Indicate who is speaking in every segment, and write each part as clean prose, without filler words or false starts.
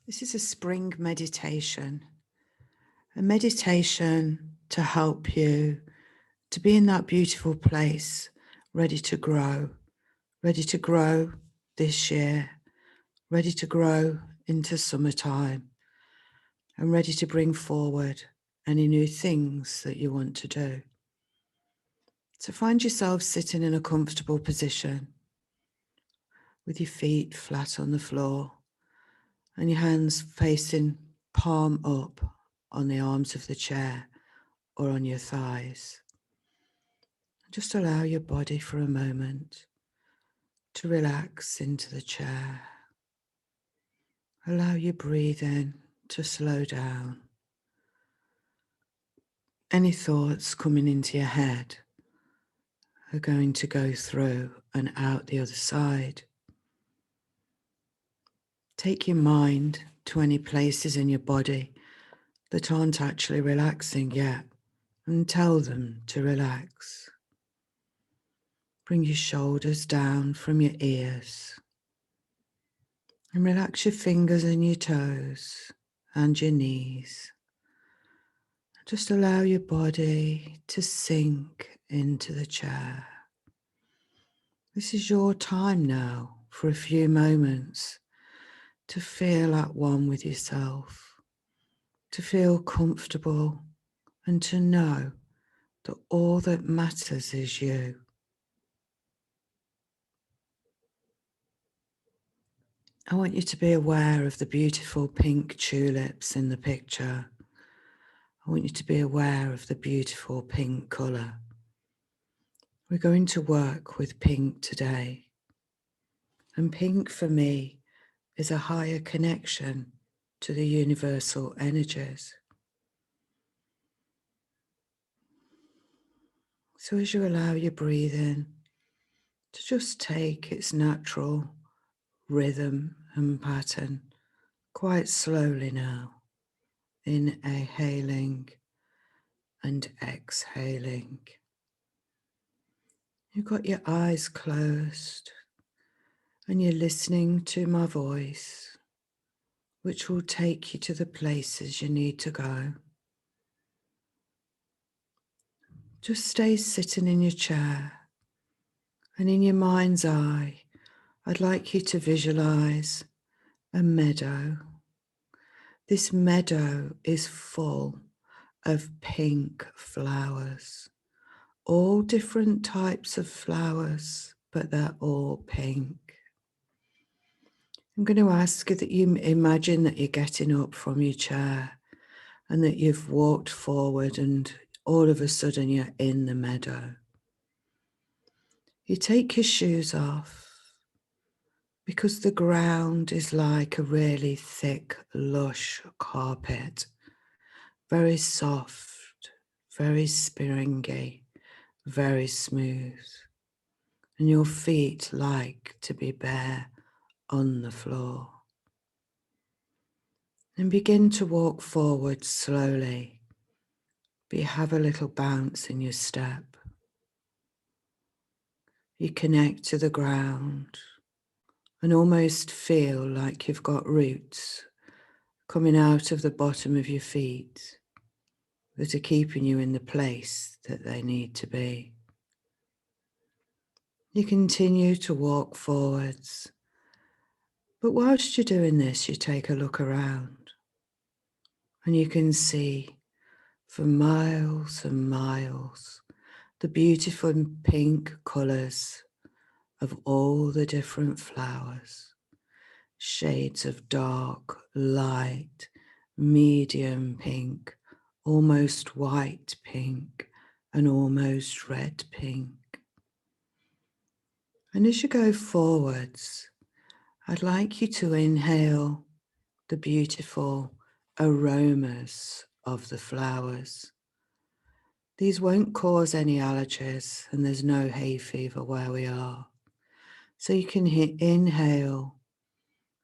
Speaker 1: This is a spring meditation, a meditation to help you to be in that beautiful place, ready to grow this year, ready to grow into summertime, and ready to bring forward any new things that you want to do. So find yourself sitting in a comfortable position with your feet flat on the floor and your hands facing palm up on the arms of the chair or on your thighs. Just allow your body for a moment to relax into the chair. Allow your breathing to slow down. Any thoughts coming into your head are going to go through and out the other side. Take your mind to any places in your body that aren't actually relaxing yet and tell them to relax. Bring your shoulders down from your ears and relax your fingers and your toes and your knees. Just allow your body to sink into the chair. This is your time now for a few moments to feel at one with yourself, to feel comfortable and to know that all that matters is you. I want you to be aware of the beautiful pink tulips in the picture. I want you to be aware of the beautiful pink colour. We're going to work with pink today. And pink for me is a higher connection to the universal energies. So as you allow your breathing to just take its natural rhythm and pattern, quite slowly now, inhaling and exhaling. You've got your eyes closed and you're listening to my voice, which will take you to the places you need to go. Just stay sitting in your chair, and in your mind's eye, I'd like you to visualize a meadow. This meadow is full of pink flowers, all different types of flowers, but they're all pink. I'm going to ask you that you imagine that you're getting up from your chair and that you've walked forward and all of a sudden you're in the meadow. You take your shoes off because the ground is like a really thick, lush carpet, very soft, very springy, very smooth, and your feet like to be bare on the floor. And begin to walk forward slowly, but you have a little bounce in your step. You connect to the ground and almost feel like you've got roots coming out of the bottom of your feet that are keeping you in the place that they need to be. You continue to walk forwards, but whilst you're doing this, you take a look around and you can see for miles and miles the beautiful pink colours of all the different flowers, shades of dark, light, medium pink, almost white pink, and almost red pink. And as you go forwards, I'd like you to inhale the beautiful aromas of the flowers. These won't cause any allergies and there's no hay fever where we are. So you can inhale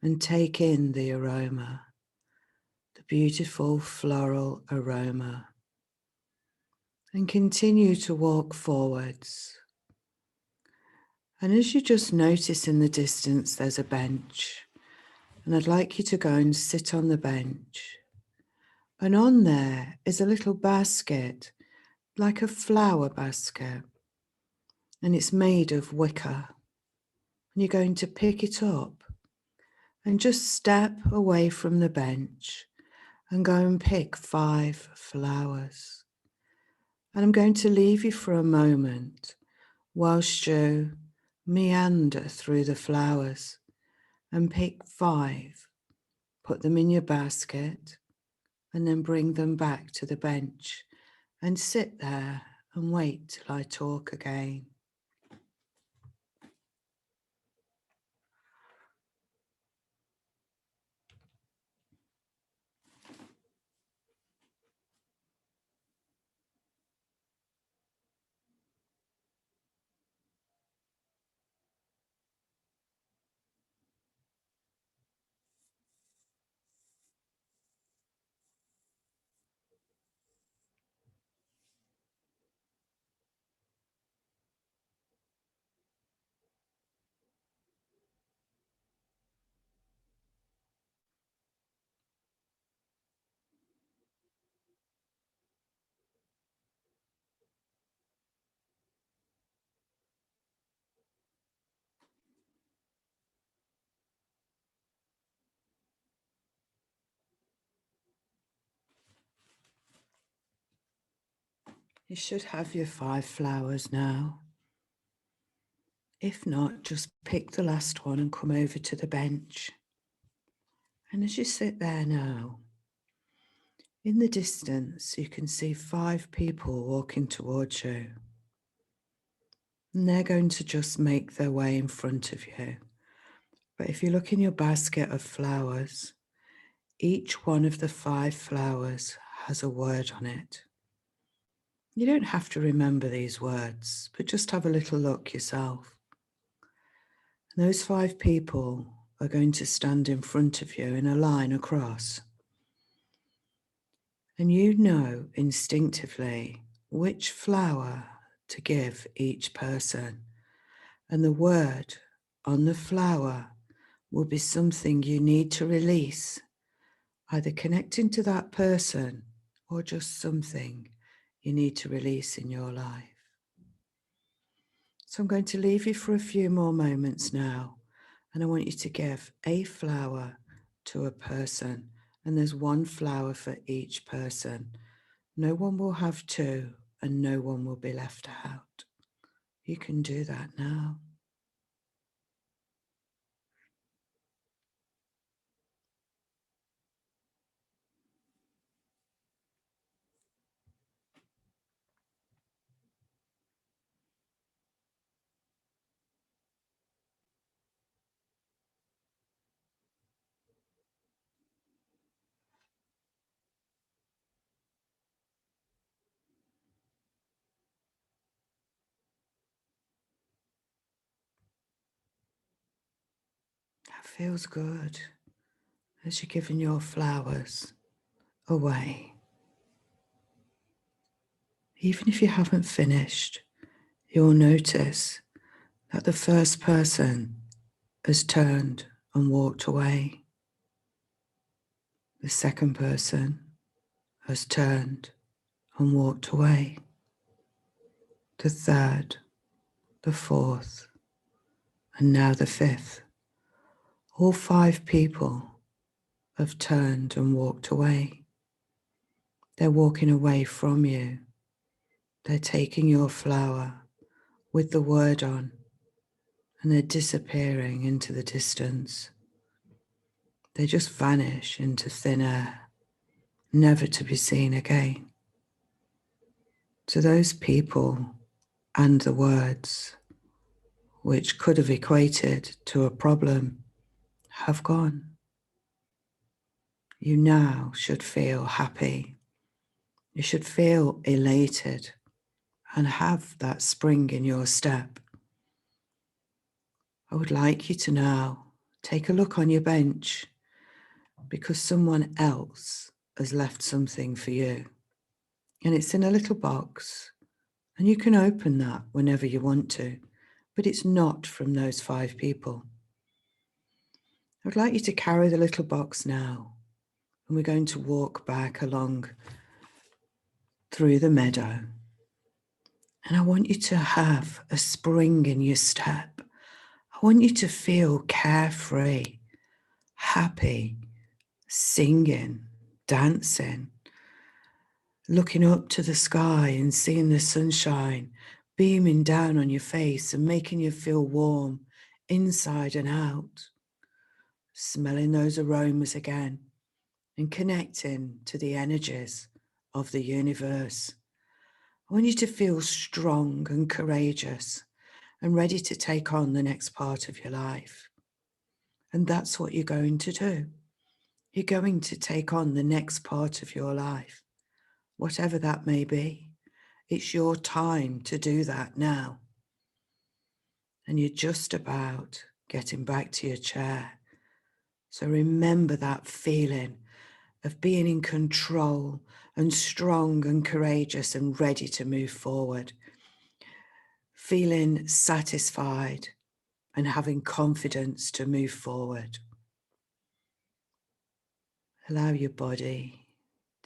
Speaker 1: and take in the aroma, the beautiful floral aroma, and continue to walk forwards. And as you just notice in the distance, there's a bench, And I'd like you to go and sit on the bench. And on there is a little basket, like a flower basket. And it's made of wicker. And you're going to pick it up and just step away from the bench and go and pick 5 flowers. And I'm going to leave you for a moment whilst you meander through the flowers and pick 5, put them in your basket, and then bring them back to the bench and sit there and wait till I talk again. You should have your 5 flowers now. If not, just pick the last one and come over to the bench. And as you sit there now, in the distance, you can see 5 people walking towards you. And they're going to just make their way in front of you. But if you look in your basket of flowers, each one of the 5 flowers has a word on it. You don't have to remember these words, but just have a little look yourself. And those 5 people are going to stand in front of you in a line across. And you know instinctively which flower to give each person. And the word on the flower will be something you need to release, either connecting to that person or just something you need to release in your life. So I'm going to leave you for a few more moments now, and I want you to give a flower to a person, and there's 1 flower for each person. No one will have 2, and no one will be left out. You can do that now. That feels good as you're giving your flowers away. Even if you haven't finished, you'll notice that the first person has turned and walked away. The second person has turned and walked away. The third, the fourth, and now the 5th. All 5 people have turned and walked away. They're walking away from you. They're taking your flower with the word on, and they're disappearing into the distance. They just vanish into thin air, never to be seen again. So those people and the words, which could have equated to a problem, have gone. You now should feel happy. You should feel elated and have that spring in your step. I would like you to now take a look on your bench, because someone else has left something for you. And it's in a little box, and you can open that whenever you want to, but it's not from those 5 people. I'd like you to carry the little box now, and we're going to walk back along through the meadow. And I want you to have a spring in your step. I want you to feel carefree, happy, singing, dancing, looking up to the sky and seeing the sunshine beaming down on your face and making you feel warm inside and out. Smelling those aromas again and connecting to the energies of the universe. I want you to feel strong and courageous and ready to take on the next part of your life. And that's what you're going to do. You're going to take on the next part of your life, whatever that may be. It's your time to do that now. And you're just about getting back to your chair. So remember that feeling of being in control and strong and courageous and ready to move forward. Feeling satisfied and having confidence to move forward. Allow your body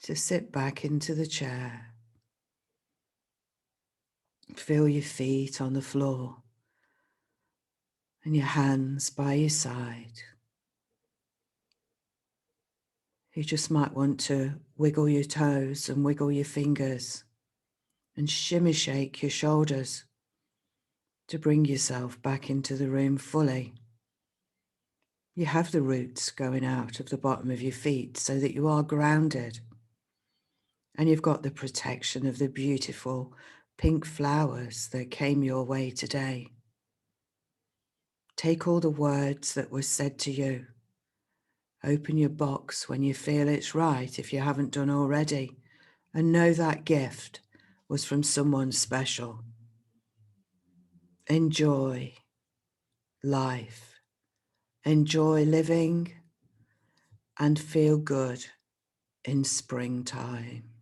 Speaker 1: to sit back into the chair. Feel your feet on the floor and your hands by your side. You just might want to wiggle your toes and wiggle your fingers and shimmy shake your shoulders to bring yourself back into the room fully. You have the roots going out of the bottom of your feet so that you are grounded. And you've got the protection of the beautiful pink flowers that came your way today. Take all the words that were said to you. Open your box when you feel it's right, if you haven't done already, and know that gift was from someone special. Enjoy life. Enjoy living and feel good in springtime.